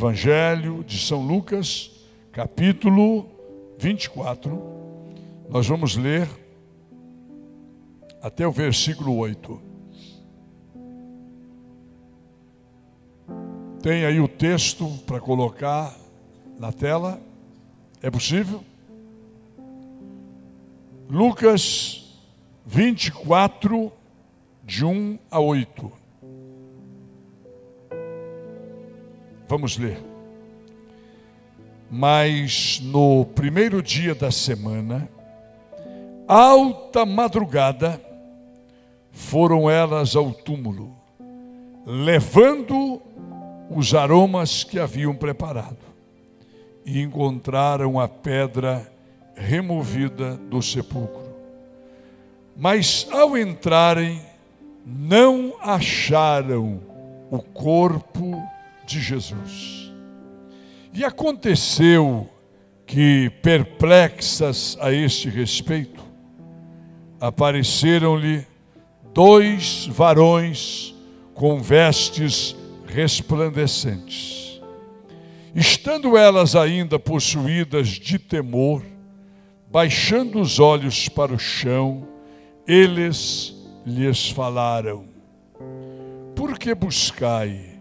Evangelho de São Lucas, capítulo 24. Nós vamos ler até o versículo 8. Tem aí o texto para colocar na tela? É possível? Lucas 24, de 1 a 8. Vamos ler. Mas no primeiro dia da semana, alta madrugada, foram elas ao túmulo, levando os aromas que haviam preparado, e encontraram a pedra removida do sepulcro. Mas ao entrarem, não acharam o corpo de Jesus. E aconteceu que, perplexas a este respeito, apareceram-lhe 2 varões com vestes resplandecentes. Estando elas ainda possuídas de temor, baixando os olhos para o chão, eles lhes falaram: por que buscai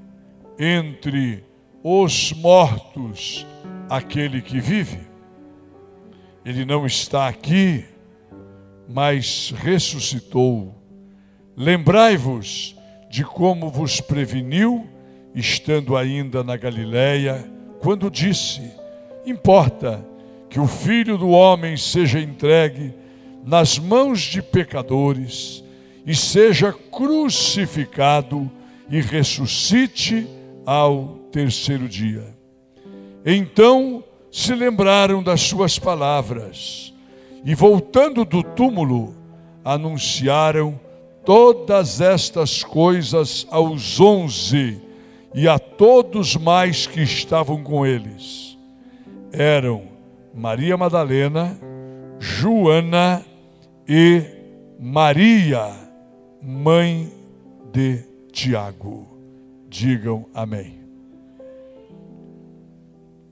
entre os mortos aquele que vive? Ele não está aqui, mas ressuscitou. Lembrai-vos de como vos preveniu, estando ainda na Galileia, quando disse: importa que o Filho do Homem seja entregue nas mãos de pecadores e seja crucificado e ressuscite ao terceiro dia. Então se lembraram das suas palavras e, voltando do túmulo, anunciaram todas estas coisas aos 11 e a todos mais que estavam com eles. Eram Maria Madalena, Joana e Maria, mãe de Tiago. Digam amém.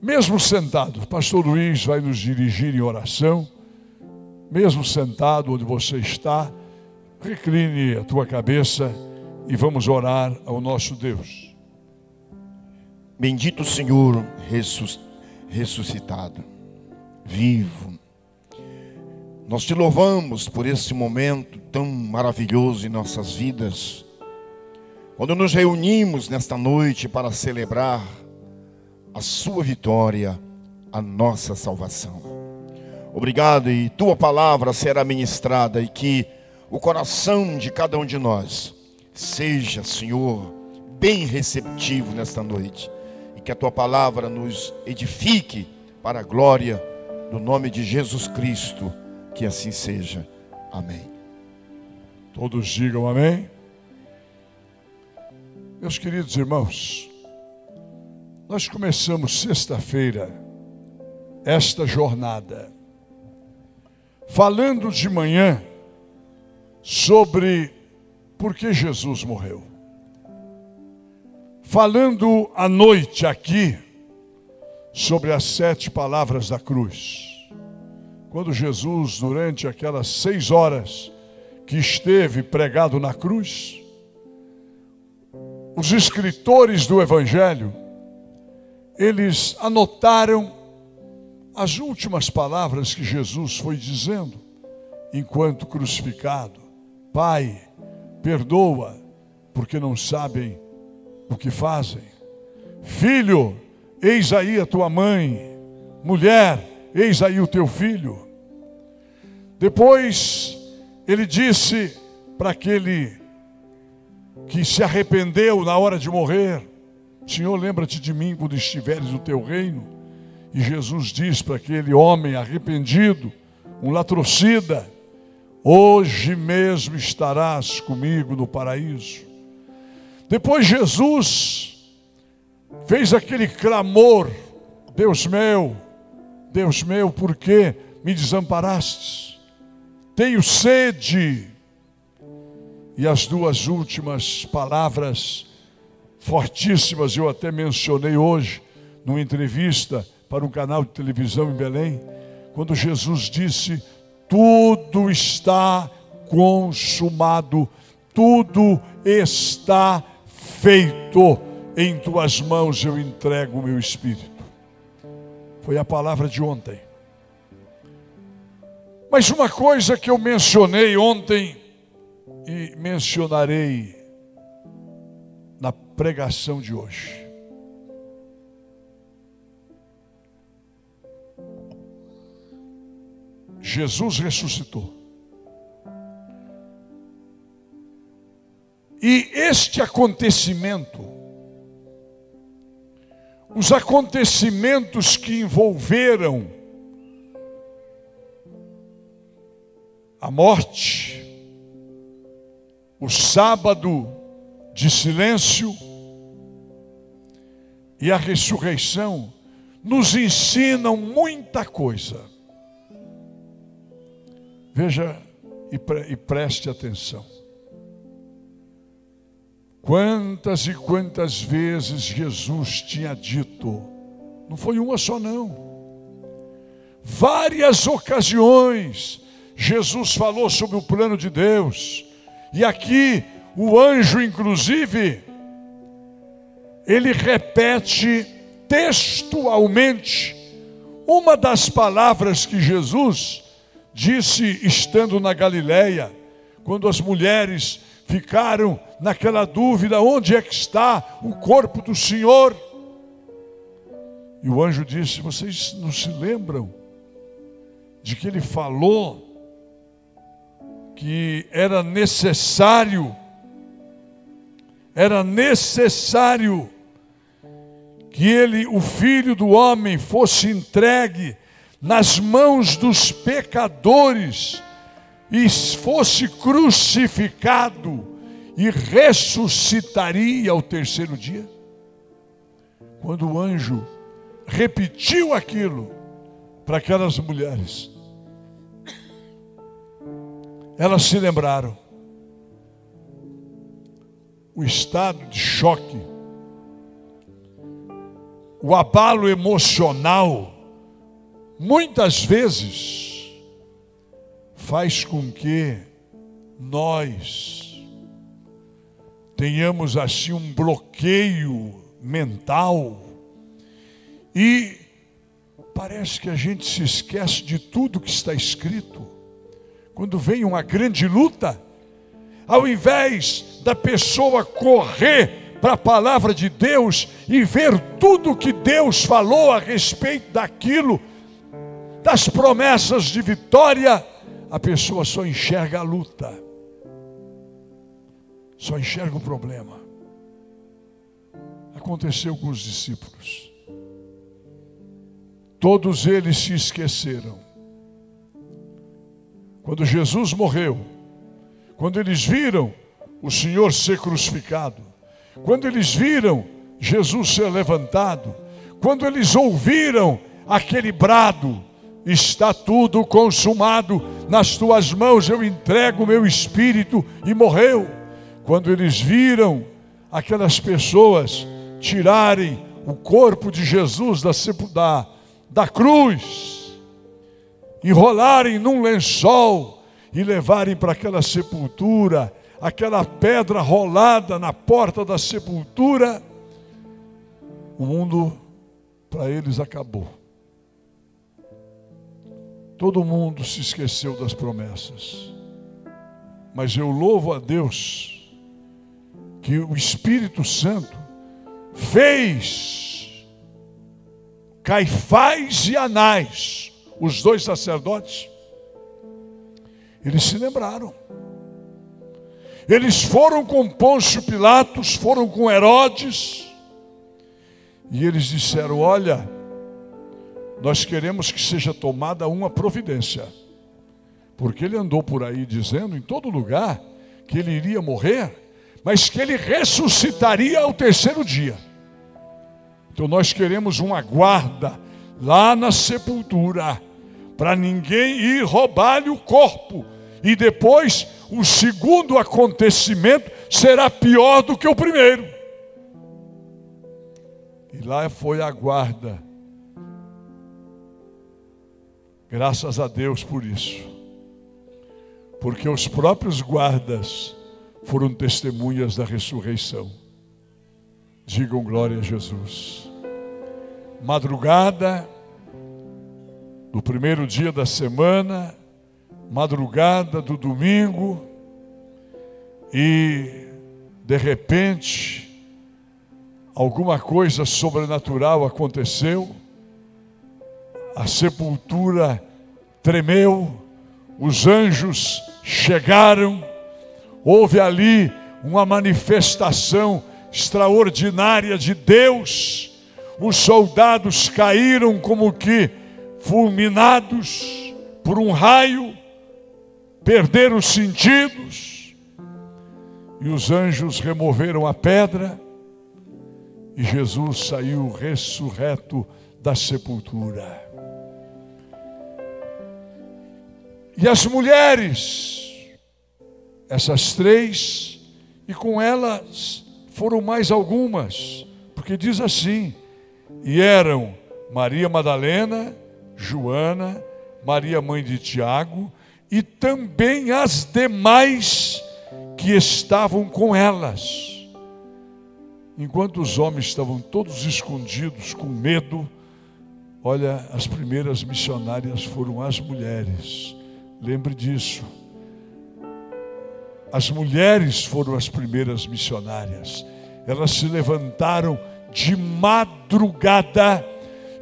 Mesmo sentado, o pastor Luiz vai nos dirigir em oração. Mesmo sentado onde você está, recline a tua cabeça e vamos orar ao nosso Deus. Bendito o Senhor ressuscitado, vivo. Nós te louvamos por esse momento tão maravilhoso em nossas vidas, quando nos reunimos nesta noite para celebrar a sua vitória, a nossa salvação. Obrigado, e tua palavra será ministrada, e que o coração de cada um de nós seja, Senhor, bem receptivo nesta noite, e que a tua palavra nos edifique para a glória do nome de Jesus Cristo, que assim seja. Amém. Todos digam amém. Meus queridos irmãos, nós começamos sexta-feira esta jornada falando de manhã sobre por que Jesus morreu. Falando à noite aqui sobre as 7 palavras da cruz. Quando Jesus, durante aquelas 6 horas que esteve pregado na cruz, os escritores do Evangelho, eles anotaram as últimas palavras que Jesus foi dizendo enquanto crucificado. Pai, perdoa, porque não sabem o que fazem. Filho, eis aí a tua mãe. Mulher, eis aí o teu filho. Depois ele disse para aquele que se arrependeu na hora de morrer: Senhor, lembra-te de mim quando estiveres no teu reino. E Jesus diz para aquele homem arrependido, um latrocida: hoje mesmo estarás comigo no paraíso. Depois Jesus fez aquele clamor: Deus meu, por que me desamparastes? Tenho sede. E as 2 últimas palavras fortíssimas eu até mencionei hoje, numa entrevista para um canal de televisão em Belém, quando Jesus disse: tudo está consumado, tudo está feito, em tuas mãos eu entrego o meu espírito. Foi a palavra de ontem. Mas uma coisa que eu mencionei ontem e mencionarei na pregação de hoje. Jesus ressuscitou. E este acontecimento, os acontecimentos que envolveram a morte, o sábado de silêncio e a ressurreição, nos ensinam muita coisa. Veja e preste atenção. Quantas e quantas vezes Jesus tinha dito, não foi uma só não, várias ocasiões Jesus falou sobre o plano de Deus, e aqui o anjo inclusive, ele repete textualmente uma das palavras que Jesus disse estando na Galileia, quando as mulheres ficaram naquela dúvida: onde é que está o corpo do Senhor? E o anjo disse: vocês não se lembram de que ele falou que era necessário que ele, o Filho do Homem, fosse entregue nas mãos dos pecadores e fosse crucificado e ressuscitaria ao terceiro dia? Quando o anjo repetiu aquilo para aquelas mulheres, elas se lembraram. O estado de choque, o abalo emocional, muitas vezes faz com que nós tenhamos assim um bloqueio mental e parece que a gente se esquece de tudo que está escrito. Quando vem uma grande luta, ao invés da pessoa correr para a palavra de Deus e ver tudo que Deus falou a respeito daquilo, das promessas de vitória, a pessoa só enxerga a luta, só enxerga o problema. Aconteceu com os discípulos. Todos eles se esqueceram. Quando Jesus morreu, quando eles viram o Senhor ser crucificado, quando eles viram Jesus ser levantado, quando eles ouviram aquele brado: está tudo consumado, nas tuas mãos eu entrego o meu espírito, e morreu. Quando eles viram aquelas pessoas tirarem o corpo de Jesus da cruz, enrolarem num lençol e levarem para aquela sepultura, aquela pedra rolada na porta da sepultura, o mundo para eles acabou. Todo mundo se esqueceu das promessas. Mas eu louvo a Deus que o Espírito Santo fez Caifás e Anás, os dois sacerdotes, eles se lembraram. Eles foram com Pôncio Pilatos, foram com Herodes, e eles disseram: olha, nós queremos que seja tomada uma providência, porque ele andou por aí dizendo em todo lugar que ele iria morrer, mas que ele ressuscitaria ao terceiro dia. Então nós queremos uma guarda lá na sepultura, para ninguém ir roubar-lhe o corpo, e depois o segundo acontecimento será pior do que o primeiro. E lá foi a guarda. Graças a Deus por isso. Porque os próprios guardas foram testemunhas da ressurreição. Digam glória a Jesus. Madrugada do primeiro dia da semana, madrugada do domingo, e de repente alguma coisa sobrenatural aconteceu. A sepultura tremeu, os anjos chegaram, houve ali uma manifestação extraordinária de Deus. Os soldados caíram como que fulminados por um raio, perderam os sentidos, e os anjos removeram a pedra, e Jesus saiu ressurreto da sepultura. E as mulheres, essas 3, e com elas foram mais algumas, porque diz assim: e eram Maria Madalena, Joana, Maria mãe de Tiago, e também as demais que estavam com elas. Enquanto os homens estavam todos escondidos com medo, olha, as primeiras missionárias foram as mulheres. Lembre disso. As mulheres foram as primeiras missionárias. Elas se levantaram de madrugada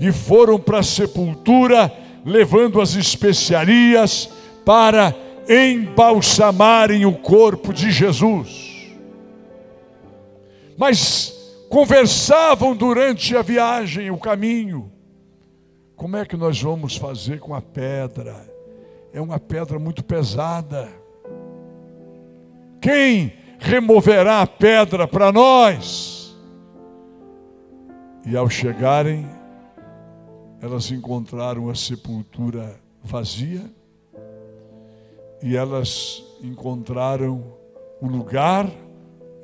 e foram para a sepultura, levando as especiarias para embalsamarem o corpo de Jesus. Mas conversavam durante a viagem, o caminho. Como é que nós vamos fazer com a pedra? É uma pedra muito pesada. Quem removerá a pedra para nós? E ao chegarem, elas encontraram a sepultura vazia, e elas encontraram o lugar,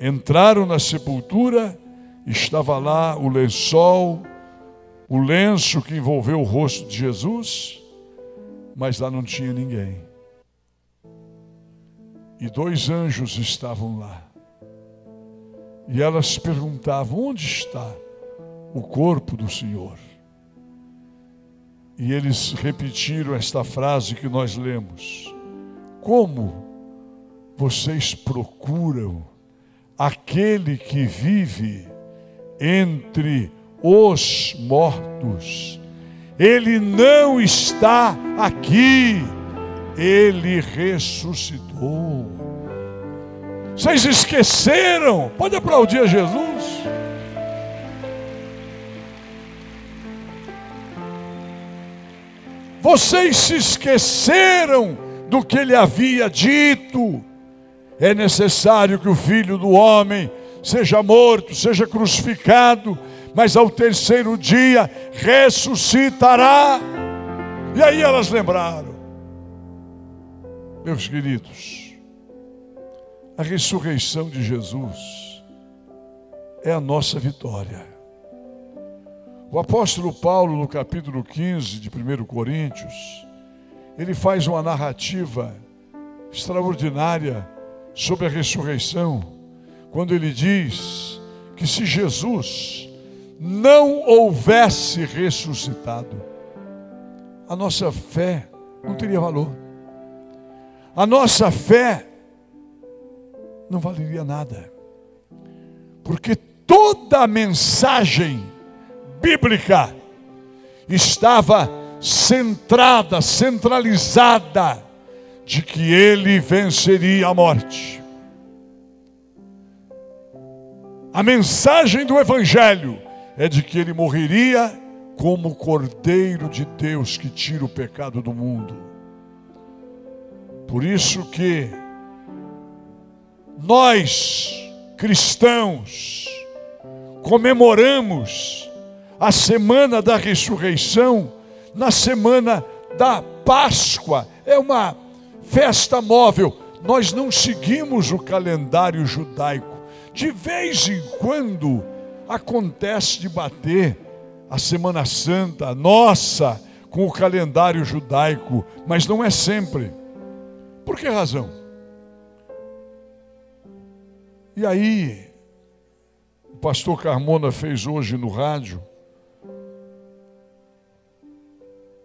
entraram na sepultura, estava lá o lençol, o lenço que envolveu o rosto de Jesus, mas lá não tinha ninguém. E 2 anjos estavam lá. E elas perguntavam: onde está o corpo do Senhor? E eles repetiram esta frase que nós lemos: como vocês procuram aquele que vive entre os mortos? Ele não está aqui, ele ressuscitou. Vocês esqueceram? Pode aplaudir a Jesus. Vocês se esqueceram do que ele havia dito. É necessário que o Filho do Homem seja morto, seja crucificado, mas ao terceiro dia ressuscitará. E aí elas lembraram. Meus queridos, a ressurreição de Jesus é a nossa vitória. O apóstolo Paulo, no capítulo 15 de 1 Coríntios, ele faz uma narrativa extraordinária sobre a ressurreição, quando ele diz que se Jesus não houvesse ressuscitado, a nossa fé não teria valor. A nossa fé não valeria nada. Porque toda a mensagem bíblica estava centralizada de que ele venceria a morte. A mensagem do Evangelho é de que ele morreria como o Cordeiro de Deus que tira o pecado do mundo. Por isso que nós, cristãos, comemoramos a semana da ressurreição na semana da Páscoa. É uma festa móvel. Nós não seguimos o calendário judaico. De vez em quando acontece de bater a Semana Santa, nossa, com o calendário judaico, mas não é sempre. Por que razão? E aí, o pastor Carmona fez hoje no rádio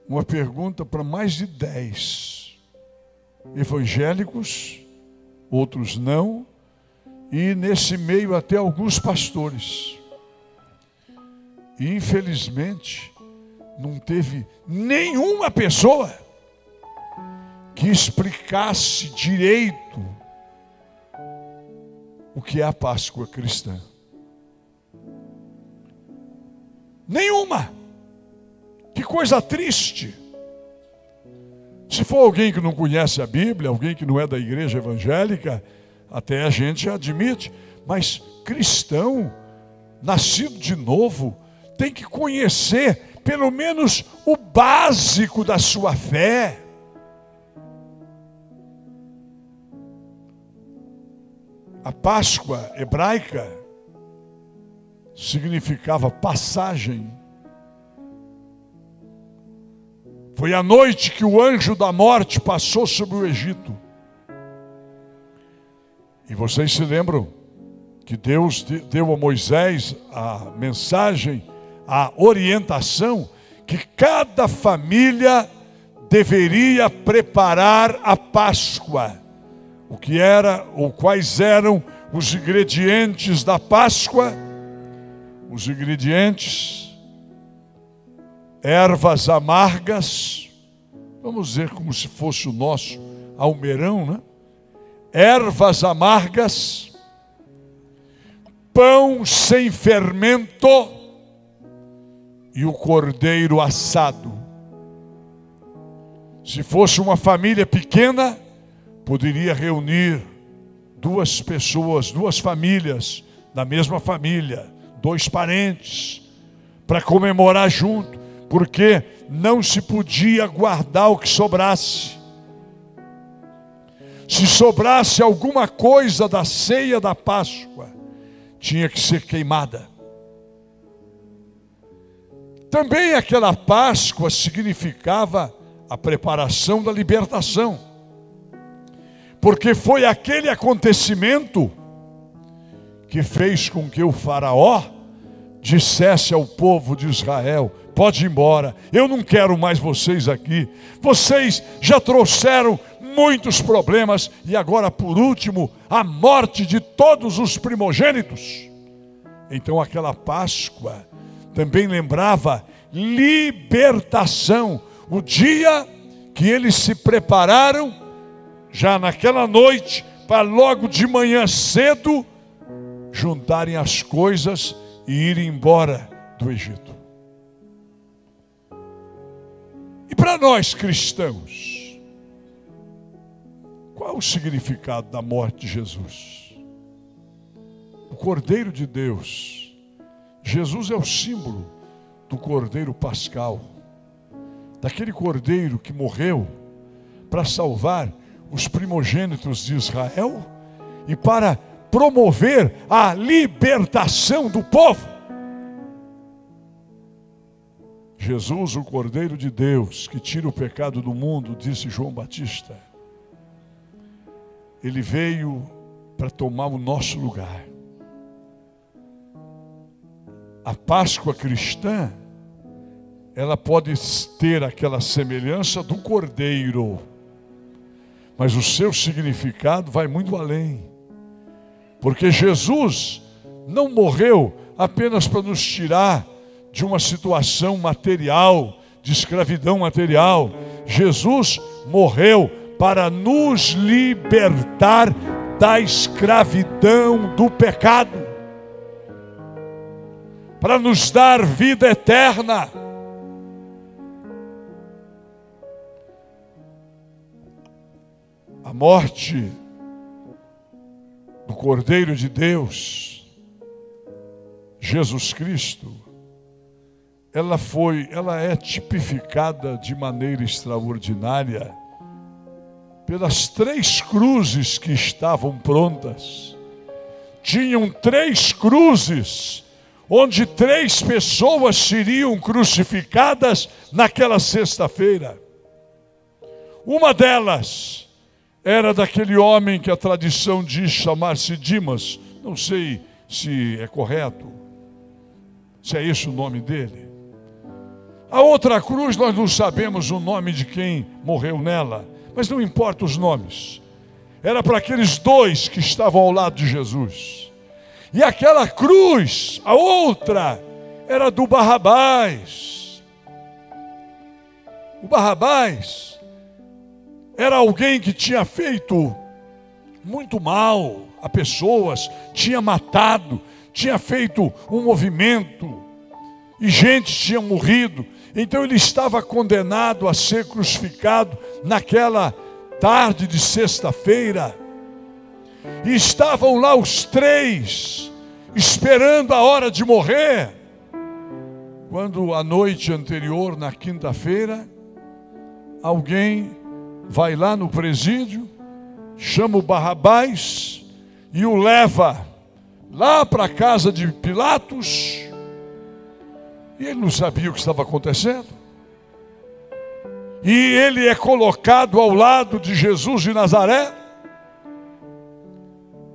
uma pergunta para mais de 10 evangélicos, outros não, e nesse meio até alguns pastores. E infelizmente não teve nenhuma pessoa que explicasse direito o que é a Páscoa cristã. Nenhuma. Que coisa triste. Se for alguém que não conhece a Bíblia, alguém que não é da igreja evangélica, até a gente admite, mas cristão, nascido de novo, tem que conhecer pelo menos o básico da sua fé. A Páscoa hebraica significava passagem. Foi a noite que o anjo da morte passou sobre o Egito. E vocês se lembram que Deus deu a Moisés a mensagem, a orientação, que cada família deveria preparar a Páscoa. O que era, ou quais eram os ingredientes da Páscoa? Os ingredientes: ervas amargas, vamos dizer como se fosse o nosso almeirão, né? Ervas amargas, pão sem fermento e o cordeiro assado. Se fosse uma família pequena, poderia reunir 2 pessoas, 2 famílias da mesma família, 2 parentes, para comemorar junto, porque não se podia guardar o que sobrasse. Se sobrasse alguma coisa da ceia da Páscoa, tinha que ser queimada. Também aquela Páscoa significava a preparação da libertação, porque foi aquele acontecimento que fez com que o faraó dissesse ao povo de Israel: pode ir embora, eu não quero mais vocês aqui, vocês já trouxeram muitos problemas, e agora por último, a morte de todos os primogênitos. Então aquela Páscoa também lembrava libertação, o dia que eles se prepararam, já naquela noite, para logo de manhã cedo, juntarem as coisas e irem embora do Egito. E para nós cristãos, qual o significado da morte de Jesus? O Cordeiro de Deus. Jesus é o símbolo do Cordeiro Pascal, daquele Cordeiro que morreu para salvar os primogênitos de Israel e para promover a libertação do povo. Jesus, o Cordeiro de Deus, que tira o pecado do mundo, disse João Batista, ele veio para tomar o nosso lugar. A Páscoa cristã, ela pode ter aquela semelhança do Cordeiro, mas o seu significado vai muito além, porque Jesus não morreu apenas para nos tirar de uma situação material, de escravidão material. Jesus morreu para nos libertar da escravidão do pecado, para nos dar vida eterna. A morte do Cordeiro de Deus, Jesus Cristo, ela é tipificada de maneira extraordinária pelas 3 cruzes que estavam prontas. Tinham 3 cruzes, onde 3 pessoas seriam crucificadas naquela sexta-feira. Uma delas era daquele homem que a tradição diz chamar-se Dimas. Não sei se é correto, se é esse o nome dele. A outra cruz, nós não sabemos o nome de quem morreu nela, mas não importa os nomes. Era para aqueles 2 que estavam ao lado de Jesus. E aquela cruz, a outra, era do Barrabás. O Barrabás era alguém que tinha feito muito mal a pessoas, tinha matado, tinha feito um movimento, e gente tinha morrido. Então ele estava condenado a ser crucificado naquela tarde de sexta-feira. E estavam lá os 3, esperando a hora de morrer. Quando a noite anterior, na quinta-feira, alguém vai lá no presídio, chama o Barrabás e o leva lá para a casa de Pilatos. E ele não sabia o que estava acontecendo. E ele é colocado ao lado de Jesus de Nazaré.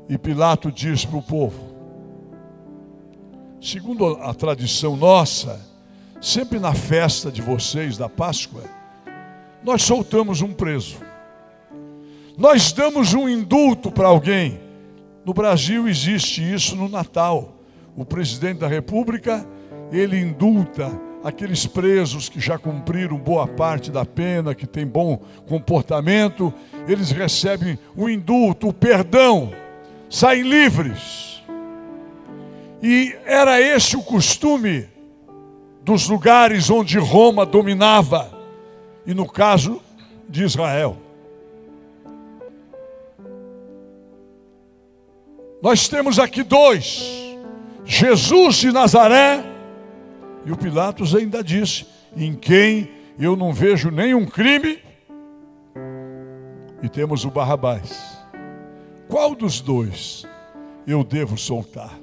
E Pilatos diz para o povo, segundo a tradição nossa, sempre na festa de vocês, da Páscoa, nós soltamos um preso. Nós damos um indulto para alguém. No Brasil existe isso no Natal. O presidente da República, ele indulta aqueles presos que já cumpriram boa parte da pena, que têm bom comportamento. Eles recebem o indulto, o perdão, saem livres. E era esse o costume dos lugares onde Roma dominava, e no caso de Israel. Nós temos aqui 2, Jesus de Nazaré, e o Pilatos ainda disse, em quem eu não vejo nenhum crime, e temos o Barrabás. Qual dos 2 eu devo soltar?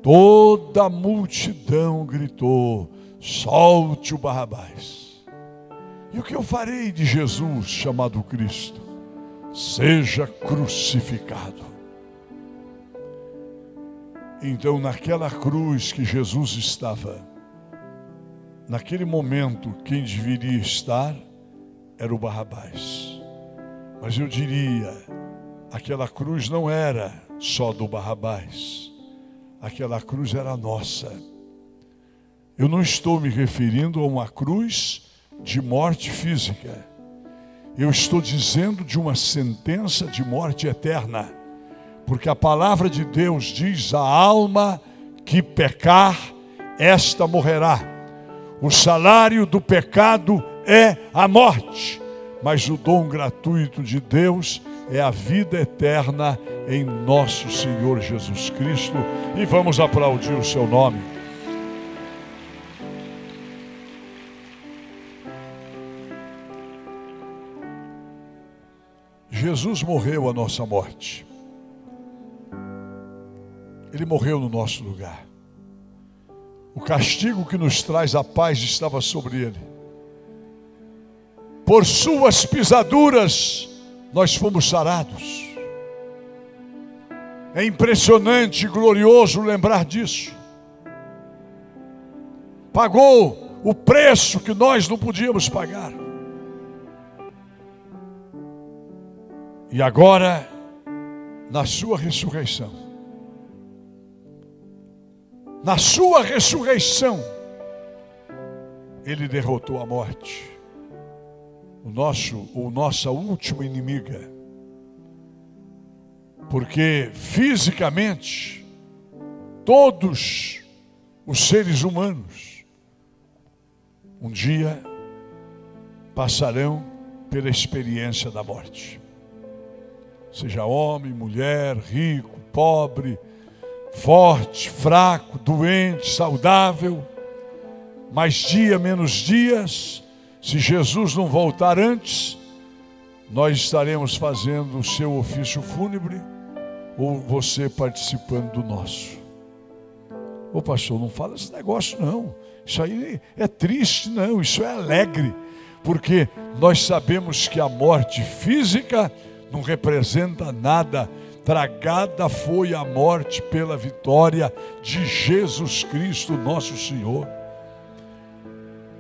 Toda a multidão gritou, solte o Barrabás. E o que eu farei de Jesus, chamado Cristo? Seja crucificado. Então, naquela cruz que Jesus estava, naquele momento, quem deveria estar era o Barrabás. Mas eu diria, aquela cruz não era só do Barrabás, aquela cruz era nossa. Eu não estou me referindo a uma cruz de morte física, eu estou dizendo de uma sentença de morte eterna. Porque a palavra de Deus diz, a alma que pecar, esta morrerá. O salário do pecado é a morte, mas o dom gratuito de Deus é a vida eterna em nosso Senhor Jesus Cristo. E vamos aplaudir o seu nome. Jesus morreu a nossa morte. Ele morreu no nosso lugar. O castigo que nos traz a paz estava sobre ele. Por suas pisaduras nós fomos sarados. É impressionante e glorioso lembrar disso. Pagou o preço que nós não podíamos pagar. E agora, na sua ressurreição, ele derrotou a morte, nossa última inimiga. Porque fisicamente, todos os seres humanos, um dia, passarão pela experiência da morte. Seja homem, mulher, rico, pobre, forte, fraco, doente, saudável, mas dia menos dias, se Jesus não voltar antes, nós estaremos fazendo o seu ofício fúnebre, ou você participando do nosso. Ô pastor, não fala esse negócio não. Isso aí é triste, não. Isso é alegre. Porque nós sabemos que a morte física não representa nada. Tragada foi a morte pela vitória de Jesus Cristo, nosso Senhor.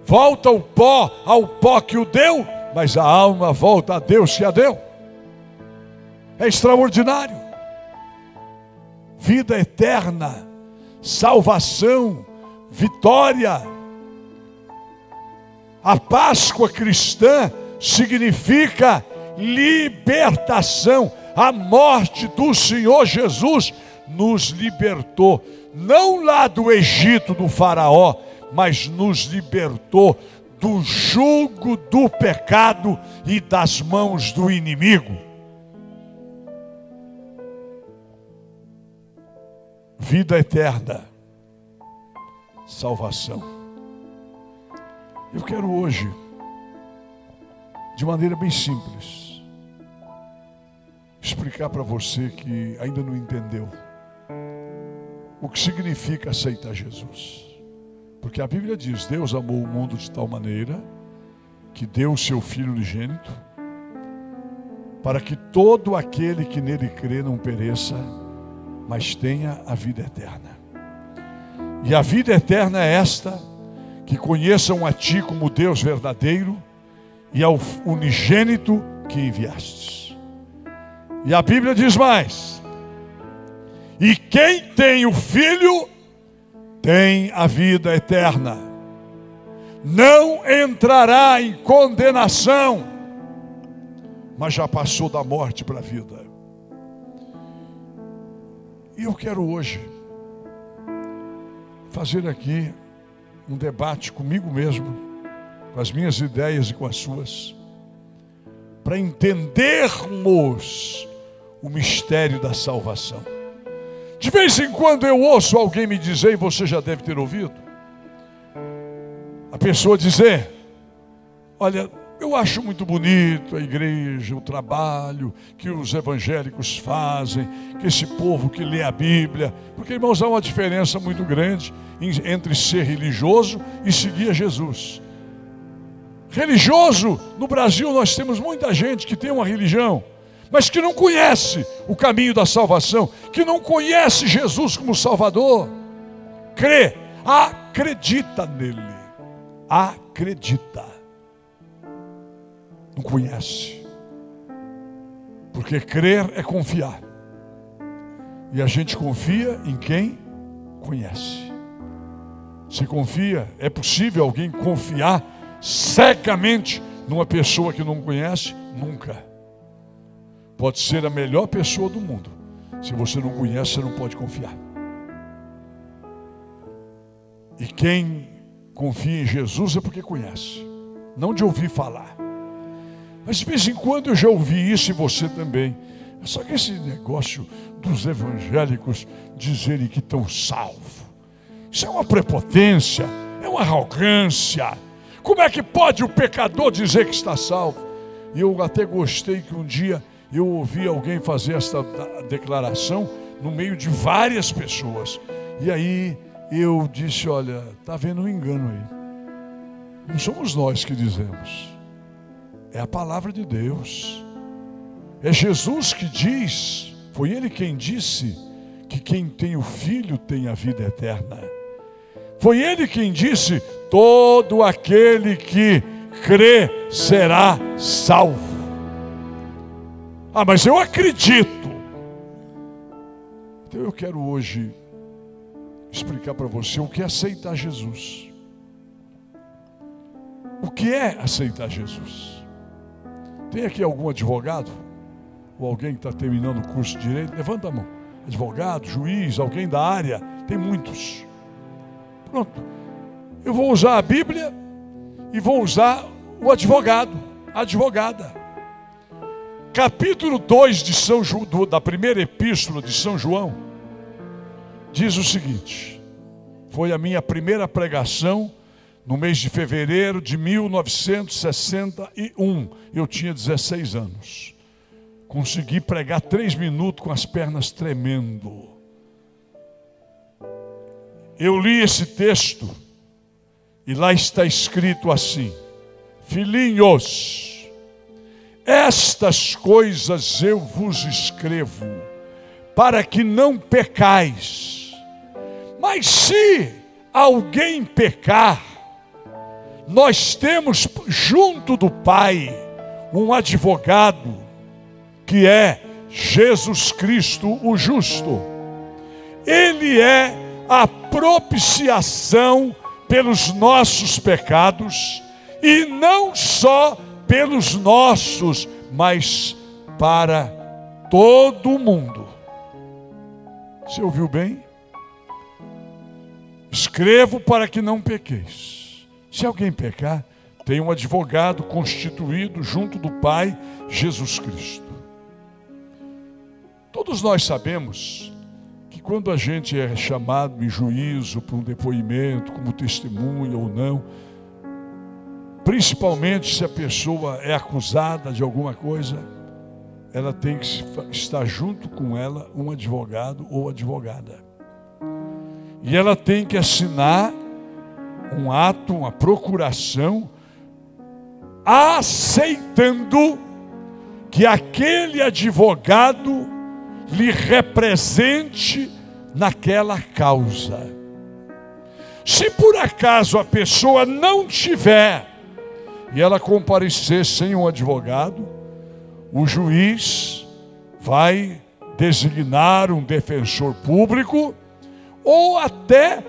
Volta ao pó que o deu, mas a alma volta a Deus que a deu. É extraordinário. Vida eterna, salvação, vitória. A Páscoa cristã significa libertação. A morte do Senhor Jesus nos libertou, não lá do Egito do faraó, mas nos libertou do jugo do pecado e das mãos do inimigo. Vida eterna, salvação. Eu quero hoje, de maneira bem simples, explicar para você que ainda não entendeu o que significa aceitar Jesus. Porque a Bíblia diz: Deus amou o mundo de tal maneira que deu o seu Filho unigênito, para que todo aquele que nele crê não pereça, mas tenha a vida eterna. E a vida eterna é esta: que conheçam a Ti como Deus verdadeiro e ao unigênito que enviastes. E a Bíblia diz mais: e quem tem o Filho tem a vida eterna, não entrará em condenação, mas já passou da morte para a vida. E eu quero hoje fazer aqui um debate comigo mesmo, com as minhas ideias e com as suas, para entendermos o mistério da salvação. De vez em quando eu ouço alguém me dizer, e você já deve ter ouvido, a pessoa dizer: olha, eu acho muito bonito a igreja, o trabalho que os evangélicos fazem, que esse povo que lê a Bíblia, porque, irmãos, há uma diferença muito grande entre ser religioso e seguir a Jesus. Religioso, no Brasil nós temos muita gente que tem uma religião, mas que não conhece o caminho da salvação, que não conhece Jesus como Salvador. Crê, acredita nele, acredita, não conhece, porque crer é confiar, e a gente confia em quem conhece. Se confia, é possível alguém confiar cegamente numa pessoa que não conhece? Nunca. Pode ser a melhor pessoa do mundo, se você não conhece, você não pode confiar. E quem confia em Jesus é porque conhece, não de ouvir falar. Mas de vez em quando eu já ouvi isso, e você também. Só que esse negócio dos evangélicos dizerem que estão salvos, isso é uma prepotência, é uma arrogância. Como é que pode o pecador dizer que está salvo? E eu até gostei que um dia eu ouvi alguém fazer essa declaração no meio de várias pessoas. E aí eu disse: olha, está havendo um engano aí. Não somos nós que dizemos, é a palavra de Deus. É Jesus que diz, foi Ele quem disse que quem tem o Filho tem a vida eterna. Foi Ele quem disse: todo aquele que crê será salvo. Ah, mas eu acredito. Então eu quero hoje explicar para você o que é aceitar Jesus. O que é aceitar Jesus? Tem aqui algum advogado? Ou alguém que está terminando o curso de Direito? Levanta a mão. Advogado, juiz, alguém da área? Tem muitos. Pronto. Eu vou usar a Bíblia e vou usar o advogado, a advogada. Capítulo 2 de da primeira epístola de São João diz o seguinte: foi a minha primeira pregação no mês de fevereiro de 1961. Eu tinha 16 anos. Consegui pregar 3 minutos com as pernas tremendo. eu li esse texto e lá está escrito assim: filhinhos, estas coisas eu vos escrevo para que não pecais. Mas se alguém pecar, nós temos junto do Pai um advogado, que é Jesus Cristo o justo. Ele é a propiciação pelos nossos pecados, e não só pelos nossos, mas para todo mundo. Você ouviu bem? Escrevo para que não pequeis. Se alguém pecar, tem um advogado constituído junto do Pai, Jesus Cristo. Todos nós sabemos que quando a gente é chamado em juízo para um depoimento, como testemunha ou não, principalmente se a pessoa é acusada de alguma coisa, ela tem que estar junto com ela um advogado ou advogada. E ela tem que assinar um ato, uma procuração, aceitando que aquele advogado lhe represente naquela causa. Se por acaso a pessoa não tiver e ela comparecer sem um advogado, o juiz vai designar um defensor público ou até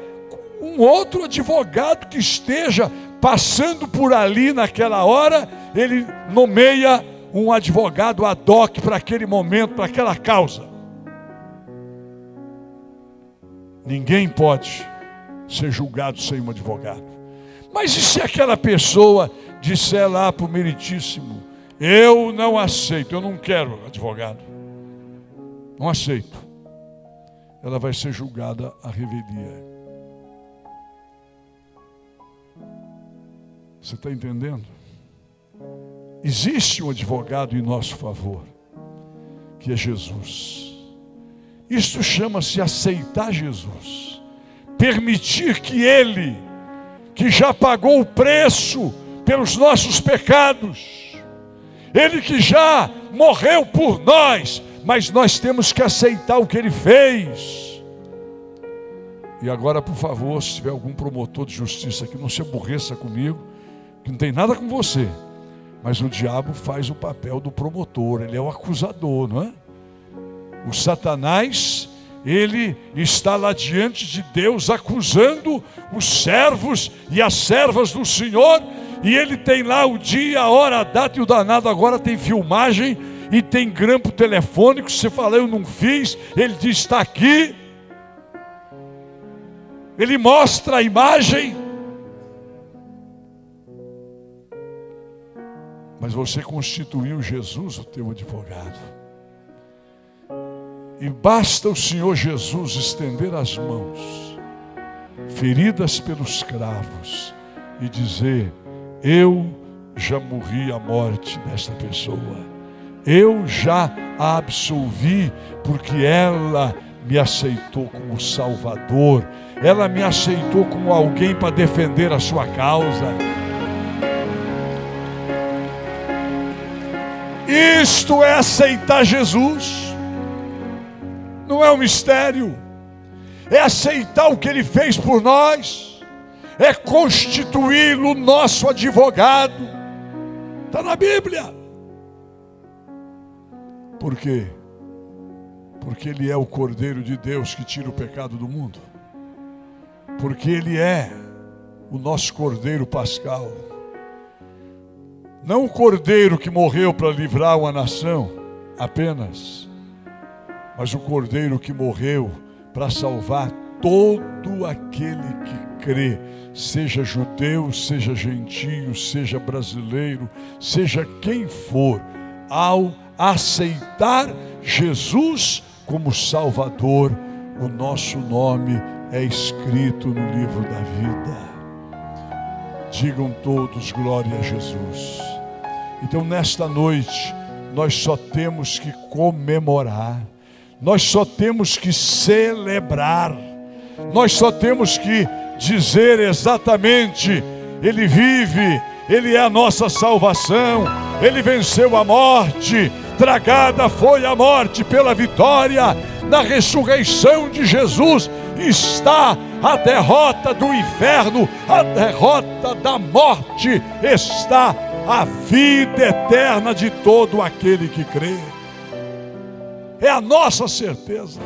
um outro advogado que esteja passando por ali naquela hora. Ele nomeia um advogado ad hoc para aquele momento, para aquela causa. Ninguém pode ser julgado sem um advogado. Mas e se aquela pessoa disser lá para o meritíssimo: eu não aceito, eu não quero advogado, não aceito? Ela vai ser julgada à revelia. Você está entendendo? Existe um advogado em nosso favor, que é Jesus. Isto chama-se aceitar Jesus. Permitir que Ele, que já pagou o preço pelos nossos pecados, Ele que já morreu por nós, mas nós temos que aceitar o que Ele fez. E agora, por favor, se tiver algum promotor de justiça aqui, não se aborreça comigo, que não tem nada com você. Mas o diabo faz o papel do promotor, ele é o acusador, não é? O Satanás, ele está lá diante de Deus acusando os servos e as servas do Senhor, e ele tem lá o dia, a hora, a data, e o danado agora tem filmagem e tem grampo telefônico. Se você fala eu não fiz, ele diz está aqui. Ele mostra a imagem. Mas você constituiu Jesus o teu advogado. E basta o Senhor Jesus estender as mãos, feridas pelos cravos, e dizer: eu já morri a morte desta pessoa. Eu já a absolvi, porque ela me aceitou como Salvador. Ela me aceitou como alguém para defender a sua causa. Isto é aceitar Jesus. Não é um mistério. É aceitar o que Ele fez por nós. É constituí-lo nosso advogado. Está na Bíblia. Por quê? Porque Ele é o Cordeiro de Deus que tira o pecado do mundo. Porque Ele é o nosso Cordeiro Pascal. Não o Cordeiro que morreu para livrar uma nação apenas, mas o Cordeiro que morreu para salvar todo aquele que crê, seja judeu, seja gentio, seja brasileiro, seja quem for, ao aceitar Jesus como Salvador, o nosso nome é escrito no livro da vida. Digam todos glória a Jesus. Então nesta noite nós só temos que comemorar, nós só temos que celebrar, Nós só temos que dizer exatamente: Ele vive, Ele é a nossa salvação, Ele venceu a morte, tragada foi a morte pela vitória. Na ressurreição de Jesus está a derrota do inferno, a derrota da morte, está a vida eterna de todo aquele que crê. É a nossa certeza.